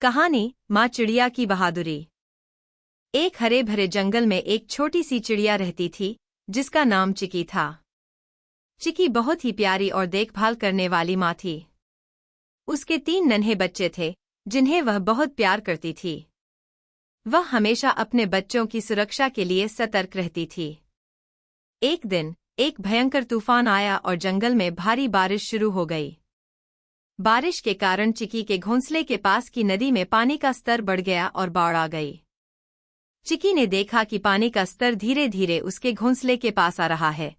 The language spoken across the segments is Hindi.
कहानी माँ चिड़िया की बहादुरी। एक हरे भरे जंगल में एक छोटी सी चिड़िया रहती थी जिसका नाम चिकी था। चिकी बहुत ही प्यारी और देखभाल करने वाली माँ थी। उसके 3 नन्हे बच्चे थे जिन्हें वह बहुत प्यार करती थी। वह हमेशा अपने बच्चों की सुरक्षा के लिए सतर्क रहती थी। एक दिन एक भयंकर तूफान आया और जंगल में भारी बारिश शुरू हो गई। बारिश के कारण चिकी के घोंसले के पास की नदी में पानी का स्तर बढ़ गया और बाढ़ आ गई। चिकी ने देखा कि पानी का स्तर धीरे धीरे उसके घोंसले के पास आ रहा है।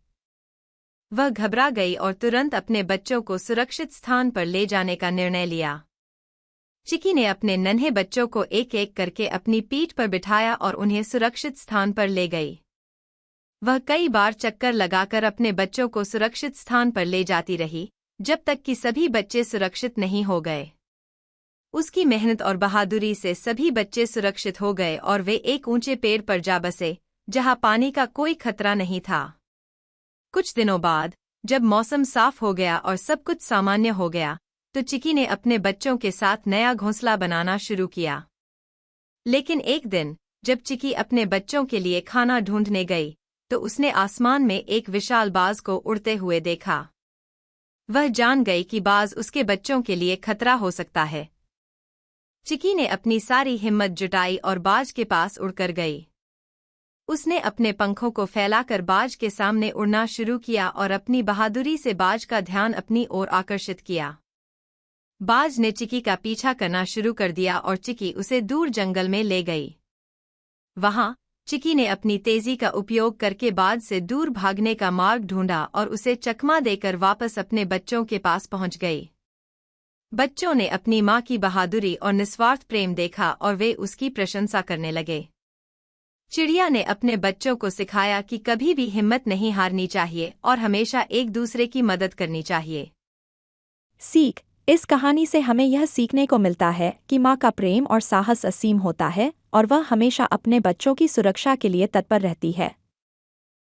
वह घबरा गई और तुरंत अपने बच्चों को सुरक्षित स्थान पर ले जाने का निर्णय लिया। चिकी ने अपने नन्हे बच्चों को एक एक करके अपनी पीठ पर बिठाया और उन्हें सुरक्षित स्थान पर ले गई। वह कई बार चक्कर लगाकर अपने बच्चों को सुरक्षित स्थान पर ले जाती रही जब तक कि सभी बच्चे सुरक्षित नहीं हो गए। उसकी मेहनत और बहादुरी से सभी बच्चे सुरक्षित हो गए और वे एक ऊंचे पेड़ पर जा बसे जहां पानी का कोई खतरा नहीं था। कुछ दिनों बाद जब मौसम साफ हो गया और सब कुछ सामान्य हो गया तो चिकी ने अपने बच्चों के साथ नया घोंसला बनाना शुरू किया। लेकिन एक दिन जब चिकी अपने बच्चों के लिए खाना ढूंढने गई तो उसने आसमान में एक विशाल बाज को उड़ते हुए देखा। वह जान गई कि बाज उसके बच्चों के लिए खतरा हो सकता है। चिकी ने अपनी सारी हिम्मत जुटाई और बाज के पास उड़कर गई। उसने अपने पंखों को फैलाकर बाज के सामने उड़ना शुरू किया और अपनी बहादुरी से बाज का ध्यान अपनी ओर आकर्षित किया। बाज ने चिकी का पीछा करना शुरू कर दिया और चिकी उसे दूर जंगल में ले गई। वहां चिकी ने अपनी तेजी का उपयोग करके बाज से दूर भागने का मार्ग ढूंढा और उसे चकमा देकर वापस अपने बच्चों के पास पहुंच गई। बच्चों ने अपनी मां की बहादुरी और निस्वार्थ प्रेम देखा और वे उसकी प्रशंसा करने लगे। चिड़िया ने अपने बच्चों को सिखाया कि कभी भी हिम्मत नहीं हारनी चाहिए और हमेशा एक दूसरे की मदद करनी चाहिए। सीख। इस कहानी से हमें यह सीखने को मिलता है कि माँ का प्रेम और साहस असीम होता है और वह हमेशा अपने बच्चों की सुरक्षा के लिए तत्पर रहती है।